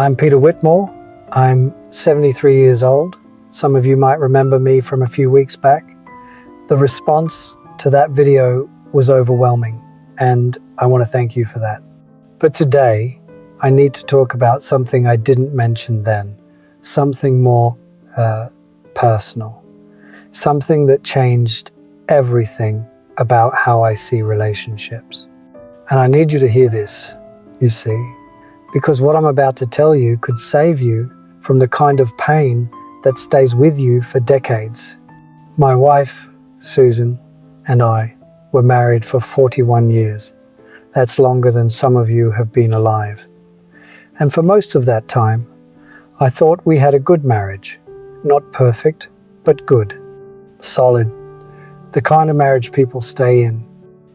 I'm Peter Whitmore. I'm 73 years old. Some of you might remember me from a few weeks back. The response to that video was overwhelming, and I want to thank you for that. But today, I need to talk about something I didn't mention then, something more personal, something that changed everything about how I see relationships. And I need you to hear this, you see, because what I'm about to tell you could save you from the kind of pain that stays with you for decades. My wife, Susan, and I were married for 41 years. That's longer than some of you have been alive. And for most of that time, I thought we had a good marriage. Not perfect, but good. Solid. The kind of marriage people stay in.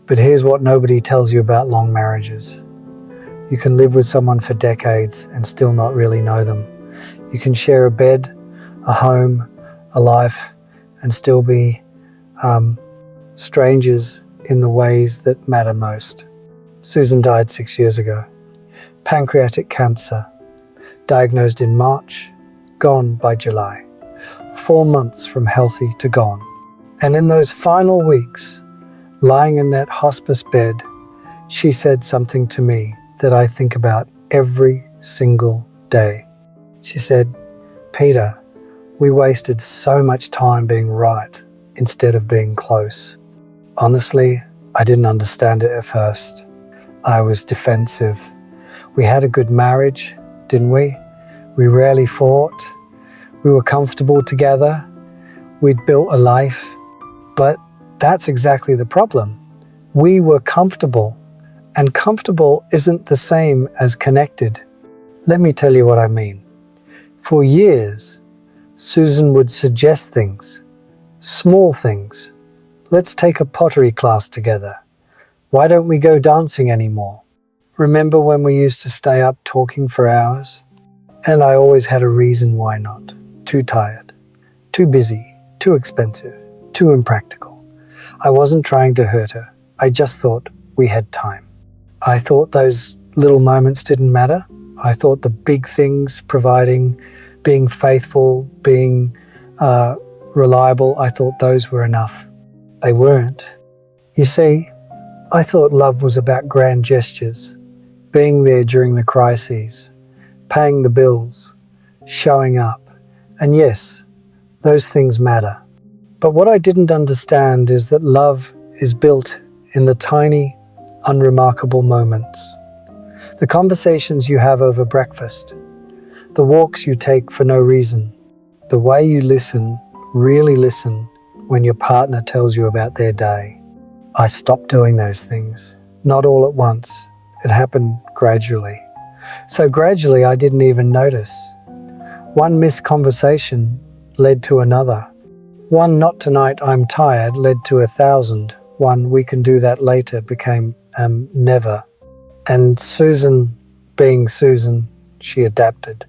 But here's what nobody tells you about long marriages. You can live with someone for decades and still not really know them. You can share a bed, a home, a life, and still be strangers in the ways that matter most. Susan died 6 years ago. Pancreatic cancer. Diagnosed in March, gone by July. 4 months from healthy to gone. And in those final weeks, lying in that hospice bed, she said something to me that I think about every single day. She said, "Peter, we wasted so much time being right instead of being close." Honestly, I didn't understand it at first. I was defensive. We had a good marriage, didn't we? We rarely fought. We were comfortable together. We'd built a life. But that's exactly the problem. We were comfortable, and comfortable isn't the same as connected. Let me tell you what I mean. For years, Susan would suggest things, small things. Let's take a pottery class together. Why don't we go dancing anymore? Remember when we used to stay up talking for hours? And I always had a reason why not. Too tired, too busy, too expensive, too impractical. I wasn't trying to hurt her. I just thought we had time. I thought those little moments didn't matter. I thought the big things, providing, being faithful, being reliable, I thought those were enough. They weren't. You see, I thought love was about grand gestures, being there during the crises, paying the bills, showing up. And yes, those things matter. But what I didn't understand is that love is built in the tiny, unremarkable moments. The conversations you have over breakfast, the walks you take for no reason, the way you listen, really listen, when your partner tells you about their day. I stopped doing those things, not all at once. It happened gradually. So gradually I didn't even notice. One missed conversation led to another. One "not tonight, I'm tired" led to 1,000. One "we can do that later" became never. And Susan, being Susan, she adapted.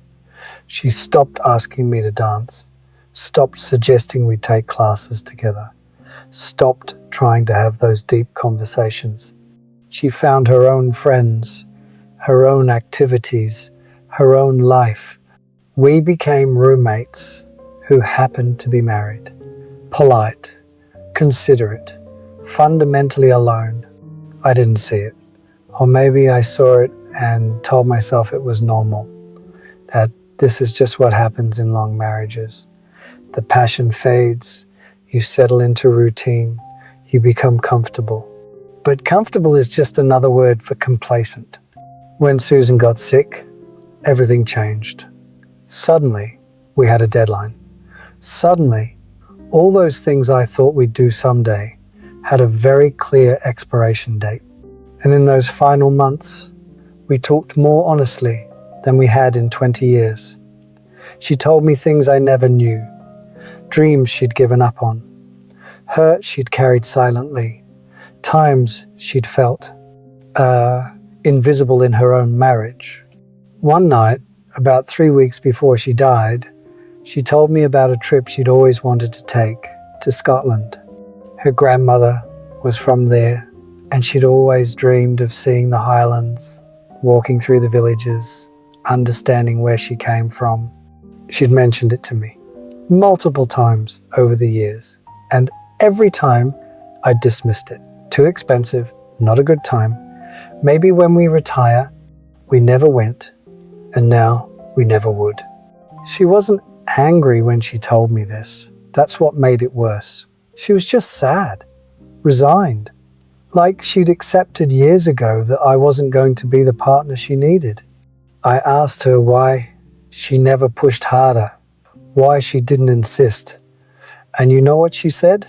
She stopped asking me to dance, stopped suggesting we take classes together, stopped trying to have those deep conversations. She found her own friends, her own activities, her own life. We became roommates who happened to be married. Polite, considerate, fundamentally alone. I didn't see it. Or maybe I saw it and told myself it was normal. That this is just what happens in long marriages. The passion fades, you settle into routine, you become comfortable. But comfortable is just another word for complacent. When Susan got sick, everything changed. Suddenly, we had a deadline. Suddenly, all those things I thought we'd do someday had a very clear expiration date. And in those final months, we talked more honestly than we had in 20 years. She told me things I never knew, dreams she'd given up on, hurt she'd carried silently, times she'd felt invisible in her own marriage. One night, about 3 weeks before she died, she told me about a trip she'd always wanted to take to Scotland. Her grandmother was from there, and she'd always dreamed of seeing the Highlands, walking through the villages, understanding where she came from. She'd mentioned it to me multiple times over the years, and every time I dismissed it. Too expensive, not a good time. Maybe when we retire, we never went, and now we never would. She wasn't angry when she told me this. That's what made it worse. She was just sad, resigned, like she'd accepted years ago that I wasn't going to be the partner she needed. I asked her why she never pushed harder, why she didn't insist. And you know what she said?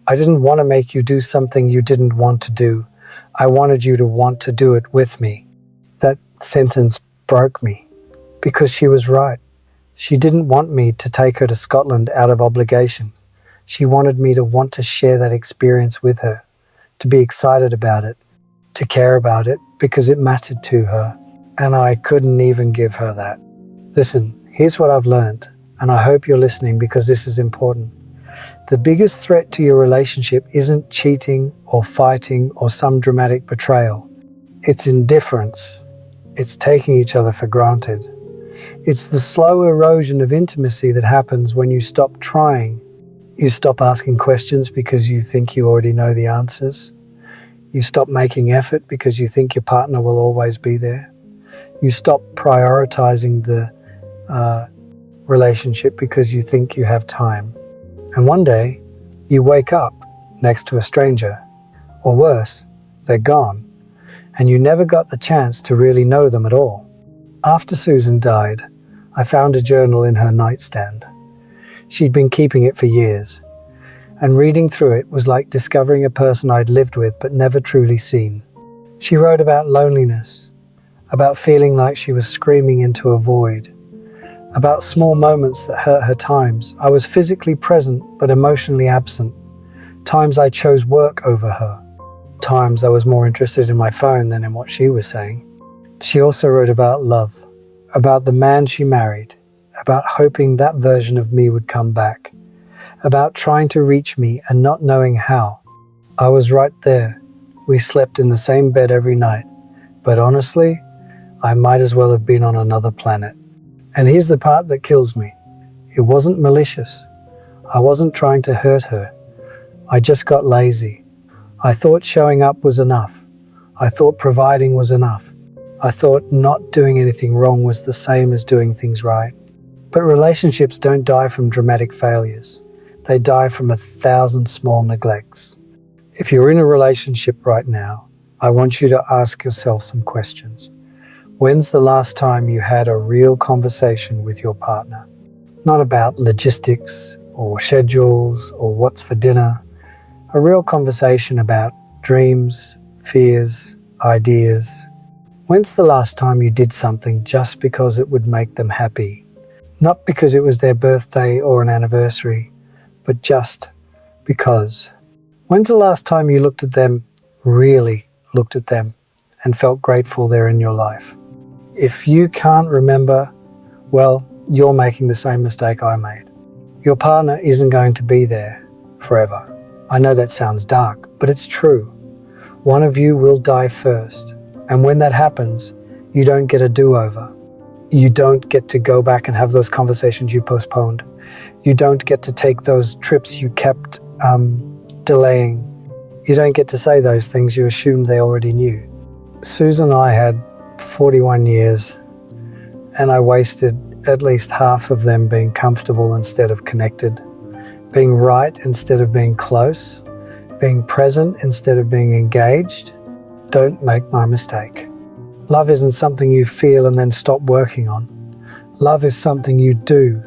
I didn't want to make you do something you didn't want to do. I wanted you to want to do it with me. That sentence broke me, because she was right. She didn't want me to take her to Scotland out of obligation. She wanted me to want to share that experience with her, to be excited about it, to care about it, because it mattered to her. And I couldn't even give her that. Listen, here's what I've learned, and I hope you're listening because this is important. The biggest threat to your relationship isn't cheating or fighting or some dramatic betrayal. It's indifference. It's taking each other for granted. It's the slow erosion of intimacy that happens when you stop trying. You stop asking questions because you think you already know the answers. You stop making effort because you think your partner will always be there. You stop prioritizing the relationship because you think you have time. And one day, you wake up next to a stranger, or worse, they're gone, and you never got the chance to really know them at all. After Susan died, I found a journal in her nightstand. She'd been keeping it for years, and reading through it was like discovering a person I'd lived with but never truly seen. She wrote about loneliness, about feeling like she was screaming into a void, about small moments that hurt her, times I was physically present but emotionally absent, times I chose work over her, times I was more interested in my phone than in what she was saying. She also wrote about love, about the man she married, about hoping that version of me would come back, about trying to reach me and not knowing how. I was right there. We slept in the same bed every night, but honestly, I might as well have been on another planet. And here's the part that kills me. It wasn't malicious. I wasn't trying to hurt her. I just got lazy. I thought showing up was enough. I thought providing was enough. I thought not doing anything wrong was the same as doing things right. But relationships don't die from dramatic failures. They die from 1,000 small neglects. If you're in a relationship right now, I want you to ask yourself some questions. When's the last time you had a real conversation with your partner? Not about logistics or schedules or what's for dinner. A real conversation about dreams, fears, ideas. When's the last time you did something just because it would make them happy? Not because it was their birthday or an anniversary, but just because. When's the last time you looked at them, really looked at them, and felt grateful they're in your life? If you can't remember, well, you're making the same mistake I made. Your partner isn't going to be there forever. I know that sounds dark, but it's true. One of you will die first, and when that happens, you don't get a do-over. You don't get to go back and have those conversations you postponed. You don't get to take those trips you kept delaying. You don't get to say those things you assumed they already knew. Susan and I had 41 years, and I wasted at least half of them being comfortable instead of connected, being right instead of being close, being present instead of being engaged. Don't make my mistake. Love isn't something you feel and then stop working on. Love is something you do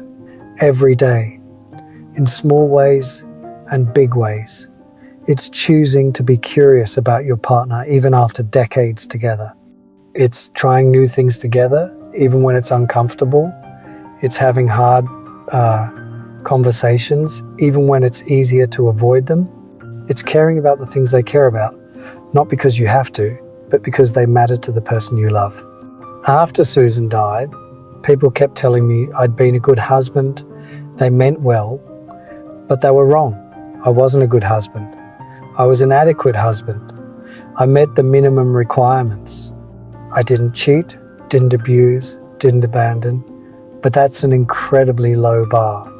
every day, in small ways and big ways. It's choosing to be curious about your partner even after decades together. It's trying new things together, even when it's uncomfortable. It's having hard conversations, even when it's easier to avoid them. It's caring about the things they care about, not because you have to, but because they matter to the person you love. After Susan died, people kept telling me I'd been a good husband, they meant well, but they were wrong. I wasn't a good husband. I was an adequate husband. I met the minimum requirements. I didn't cheat, didn't abuse, didn't abandon, but that's an incredibly low bar.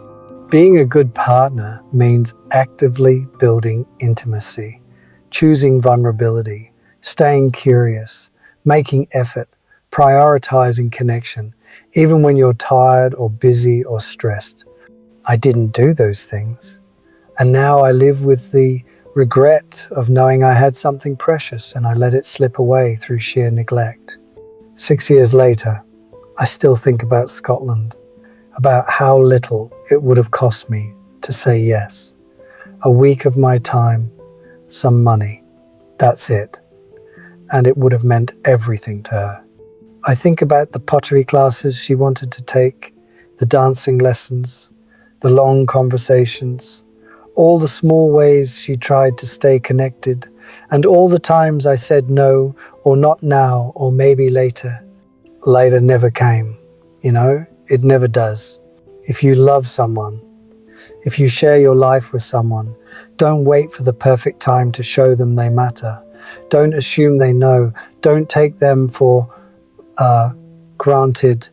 Being a good partner means actively building intimacy, choosing vulnerability, staying curious, making effort, prioritizing connection, even when you're tired or busy or stressed. I didn't do those things. And now I live with the regret of knowing I had something precious and I let it slip away through sheer neglect. 6 years later, I still think about Scotland, about how little it would have cost me to say yes. A week of my time, some money, that's it. And it would have meant everything to her. I think about the pottery classes she wanted to take, the dancing lessons, the long conversations, all the small ways she tried to stay connected, and all the times I said no, or not now, or maybe later. Later never came, it never does. If you love someone, if you share your life with someone, don't wait for the perfect time to show them they matter. Don't assume they know. Don't take them for granted.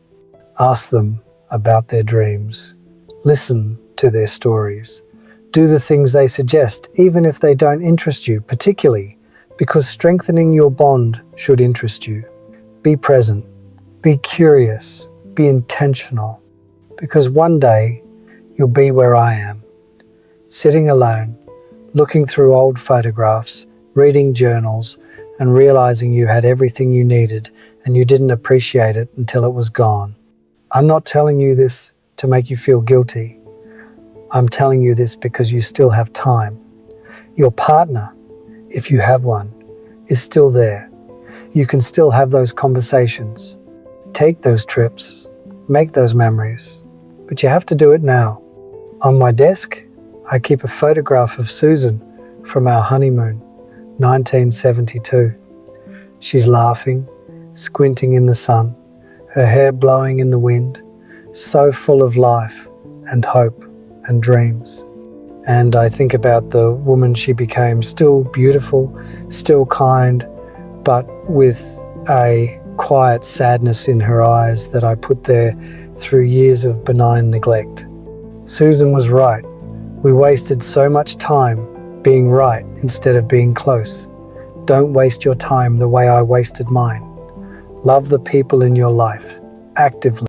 Ask them about their dreams. Listen to their stories. Do the things they suggest, even if they don't interest you particularly, because strengthening your bond should interest you. Be present. Be curious. Be intentional. Because one day you'll be where I am, sitting alone, looking through old photographs, reading journals, and realizing you had everything you needed and you didn't appreciate it until it was gone. I'm not telling you this to make you feel guilty. I'm telling you this because you still have time. Your partner, if you have one, is still there. You can still have those conversations. Take those trips. Make those memories. But you have to do it now. On my desk, I keep a photograph of Susan from our honeymoon, 1972. She's laughing, squinting in the sun, her hair blowing in the wind, so full of life and hope and dreams. And I think about the woman she became, still beautiful, still kind, but with a quiet sadness in her eyes that I put there through years of benign neglect. Susan was right. We wasted so much time being right instead of being close. Don't waste your time the way I wasted mine. Love the people in your life actively.